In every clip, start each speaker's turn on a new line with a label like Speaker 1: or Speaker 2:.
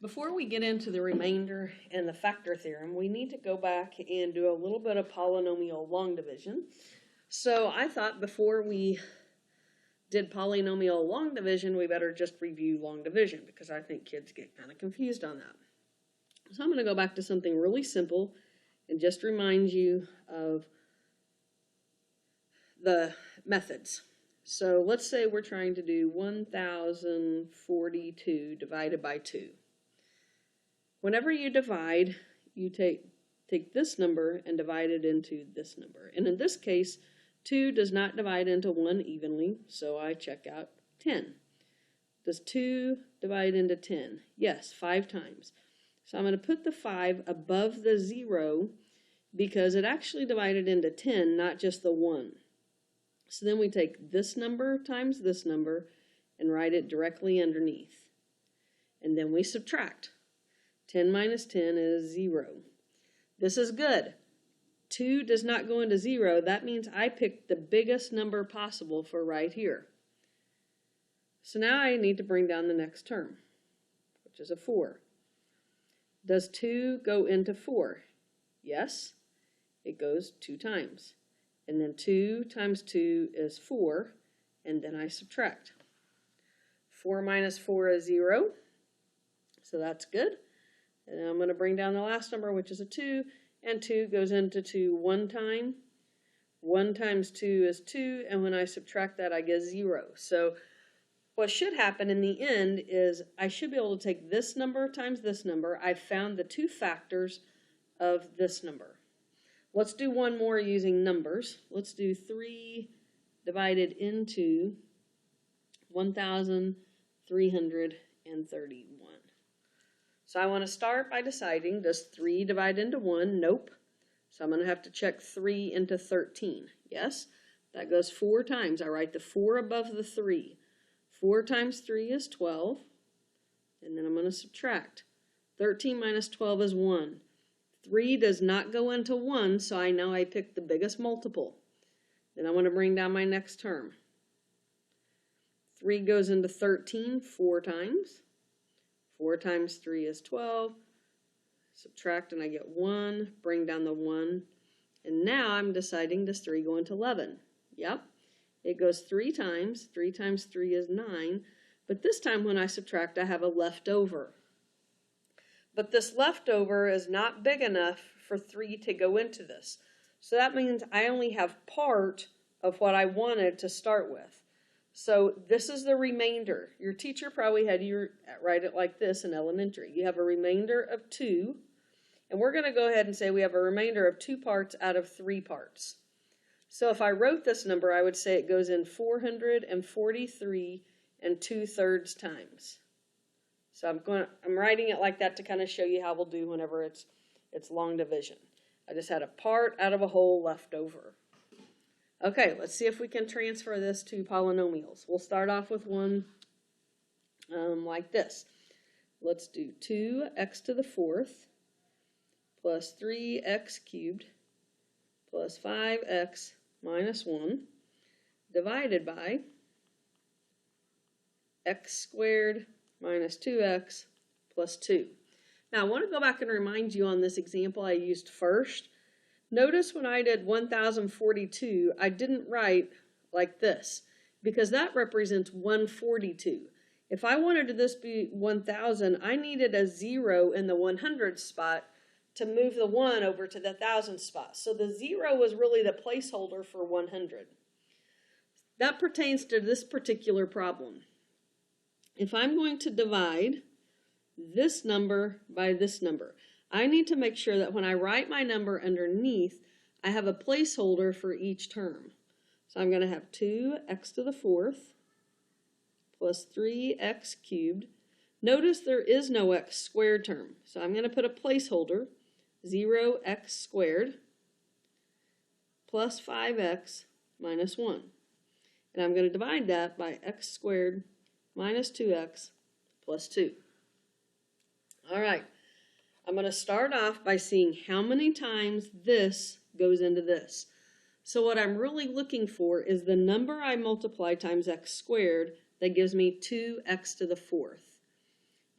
Speaker 1: Before we get into the remainder and the factor theorem, we need to go back and do a little bit of polynomial long division. So I thought before we did polynomial long division, we better just review long division because I think kids get kind of confused on that. So I'm going to go back to something really simple and just remind you of the methods. So let's say we're trying to do 1042 divided by 2. Whenever you divide, you take this number and divide it into this number. And in this case, 2 does not divide into 1 evenly, so I check out 10. Does 2 divide into 10? Yes, 5 times. So I'm going to put the 5 above the 0 because it actually divided into 10, not just the 1. So then we take this number times this number and write it directly underneath. And then we subtract. 10 minus 10 is 0. This is good. 2 does not go into 0. That means I picked the biggest number possible for right here. So now I need to bring down the next term, which is a 4. Does 2 go into 4? Yes, it goes 2 times. And then 2 times 2 is 4, and then I subtract. 4 minus 4 is 0, so that's good. And I'm going to bring down the last number, which is a 2, and 2 goes into 2 one time. 1 times 2 is 2, and when I subtract that, I get 0. So what should happen in the end is I should be able to take this number times this number. I found the 2 factors of this number. Let's do one more using numbers. Let's do 3 divided into 1,331. So I want to start by deciding, does 3 divide into 1? Nope. So I'm going to have to check 3 into 13. Yes, that goes 4 times. I write the 4 above the 3. 4 times 3 is 12. And then I'm going to subtract. 13 minus 12 is 1. 3 does not go into 1, so I know I picked the biggest multiple. Then I want to bring down my next term. 3 goes into 13 4 times. 4 times 3 is 12. Subtract and I get 1. Bring down the 1. And now I'm deciding, does 3 go into 11? Yep. It goes 3 times. 3 times 3 is 9. But this time when I subtract, I have a leftover. But this leftover is not big enough for 3 to go into this. So that means I only have part of what I wanted to start with. So this is the remainder. Your teacher probably had you write it like this in elementary. You have a remainder of 2, and we're going to go ahead and say we have a remainder of 2 parts out of 3 parts. So if I wrote this number, I would say it goes in 443 2/3 times. So I'm writing it like that to kind of show you how we'll do whenever it's long division. I just had a part out of a whole left over. Okay, let's see if we can transfer this to polynomials. We'll start off with one like this. Let's do 2x to the 4th plus 3x cubed plus 5x minus 1 divided by x squared minus 2x plus 2. Now I want to go back and remind you on this example I used first. Notice when I did 1042, I didn't write like this because that represents 142. If I wanted this to be 1000, I needed a 0 in the 100 spot to move the 1 over to the 1000 spot. So the 0 was really the placeholder for 100. That pertains to this particular problem. If I'm going to divide this number by this number, I need to make sure that when I write my number underneath, I have a placeholder for each term. So I'm going to have 2x to the 4th plus 3x cubed. Notice there is no x squared term, so I'm going to put a placeholder, 0x squared plus 5x minus 1. And I'm going to divide that by x squared minus 2x plus 2. All right. I'm going to start off by seeing how many times this goes into this. So what I'm really looking for is the number I multiply times x squared that gives me 2x to the 4th.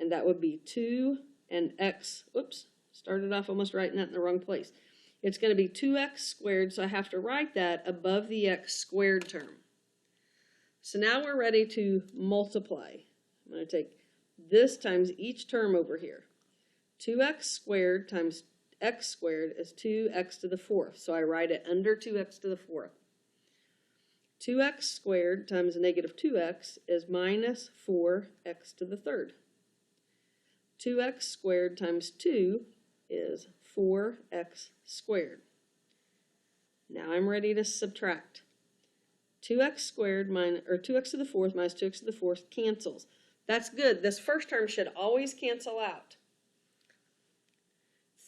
Speaker 1: and that would be 2 and x, whoops, started off almost writing that in the wrong place. It's going to be 2x squared, so I have to write that above the x squared term. So now we're ready to multiply. I'm going to take this times each term over here. 2x squared times x squared is 2x to the fourth, so I write it under 2x to the fourth. 2x squared times negative 2x is minus 4x to the third. 2x squared times 2 is 4x squared. Now I'm ready to subtract. 2x squared minus, or 2x to the fourth minus 2x to the fourth cancels. That's good. This first term should always cancel out.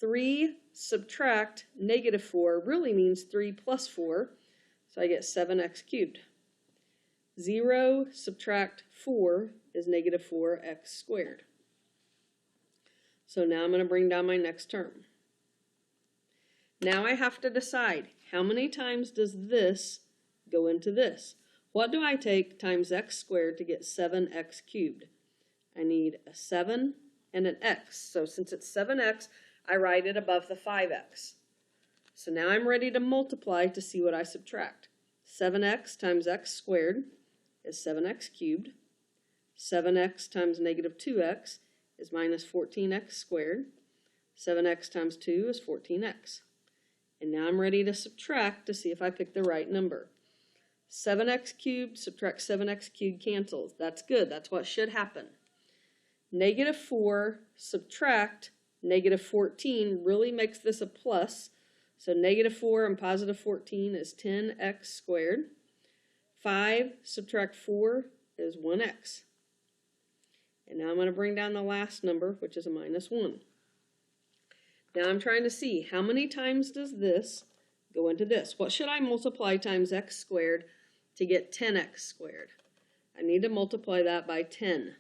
Speaker 1: 3 subtract negative 4 really means 3 plus 4, so I get 7x cubed. 0 subtract 4 is negative 4x squared. So now I'm going to bring down my next term. Now I have to decide, how many times does this go into this? What do I take times x squared to get 7x cubed? I need a 7 and an x. So since it's 7x, I write it above the 5x. So now I'm ready to multiply to see what I subtract. 7x times x squared is 7x cubed. 7x times negative 2x is minus 14x squared. 7x times 2 is 14x. And now I'm ready to subtract to see if I pick the right number. 7x cubed subtract 7x cubed cancels. That's good. That's what should happen. Negative 4 subtract negative 14 really makes this a plus. So negative 4 and positive 14 is 10x squared. 5 subtract 4 is 1x. And now I'm going to bring down the last number, which is a minus 1. Now I'm trying to see how many times does this go into this. What should I multiply times x squared to get 10x squared? I need to multiply that by 10.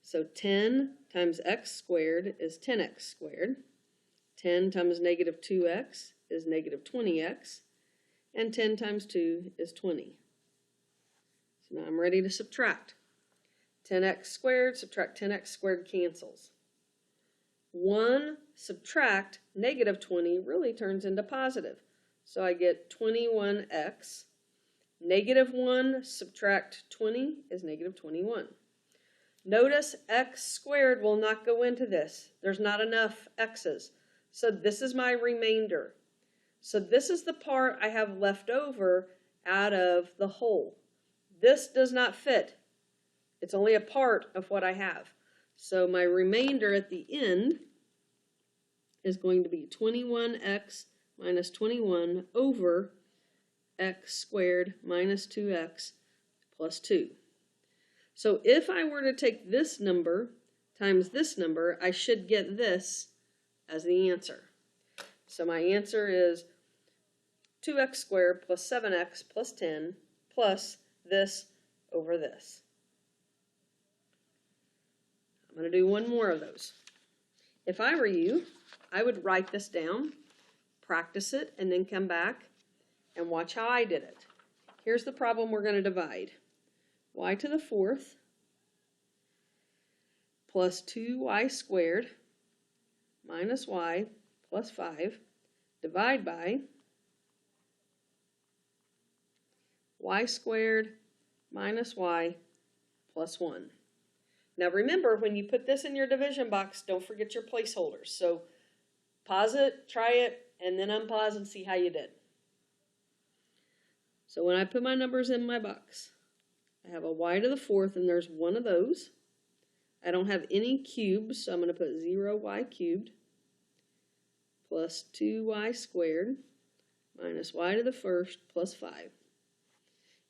Speaker 1: So 10 times x squared is 10x squared. 10 times negative 2x is negative 20x. And 10 times 2 is 20. So now I'm ready to subtract. 10x squared subtract 10x squared cancels. 1 subtract negative 20 really turns into positive. So I get 21x. Negative 1 subtract 20 is negative 21. Notice x squared will not go into this. There's not enough x's. So this is my remainder. So this is the part I have left over out of the whole. This does not fit. It's only a part of what I have. So my remainder at the end is going to be 21x minus 21 over x squared minus 2x plus 2. So if I were to take this number times this number, I should get this as the answer. So my answer is 2x squared plus 7x plus 10 plus this over this. I'm going to do one more of those. If I were you, I would write this down, practice it, and then come back and watch how I did it. Here's the problem we're going to divide. Y to the fourth plus 2y squared minus y plus 5 divide by y squared minus y plus 1. Now remember, when you put this in your division box, don't forget your placeholders. So pause it, try it, and then unpause and see how you did. So when I put my numbers in my box, I have a y to the fourth, and there's one of those. I don't have any cubes, so I'm going to put 0y cubed plus 2y squared minus y to the first plus 5.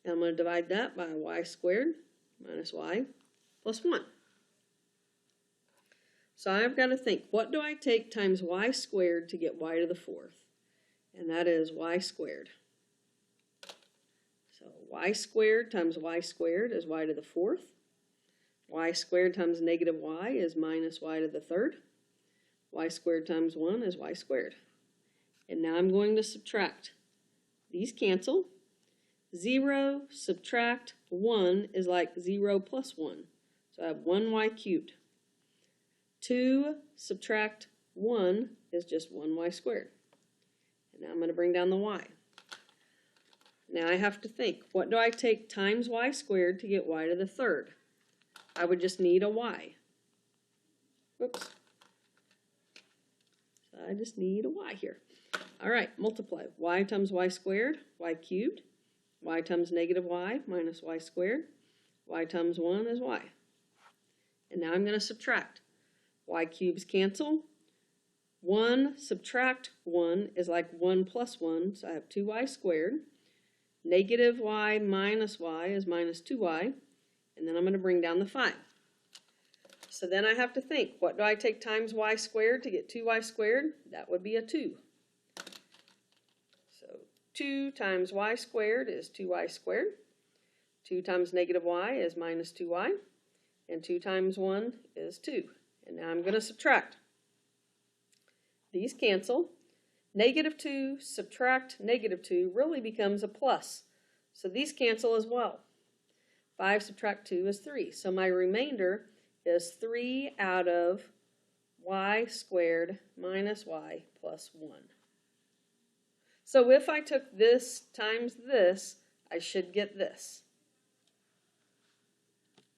Speaker 1: And I'm going to divide that by y squared minus y plus 1. So I've got to think, what do I take times y squared to get y to the fourth? And that is y squared. So y squared times y squared is y to the fourth. Y squared times negative y is minus y to the third. Y squared times 1 is y squared. And now I'm going to subtract. These cancel. 0 subtract 1 is like 0 plus 1. So I have 1y cubed. 2 subtract 1 is just 1y squared. And now I'm going to bring down the y. Now I have to think, what do I take times y squared to get y to the third? I would just need a y. Whoops. So I just need a y here. All right, multiply. Y times y squared, y cubed. Y times negative y minus y squared. Y times 1 is y. And now I'm going to subtract. Y cubes cancel. 1 subtract 1 is like 1 plus 1, so I have 2y squared. Negative y minus y is minus 2y. And then I'm going to bring down the 5. So then I have to think, what do I take times y squared to get 2y squared? That would be a 2. So 2 times y squared is 2y squared. 2 times negative y is minus 2y. And 2 times 1 is 2. And now I'm going to subtract. These cancel. Negative 2 subtract negative 2 really becomes a plus. So these cancel as well. 5 subtract 2 is 3. So my remainder is 3 out of y squared minus y plus 1. So if I took this times this, I should get this.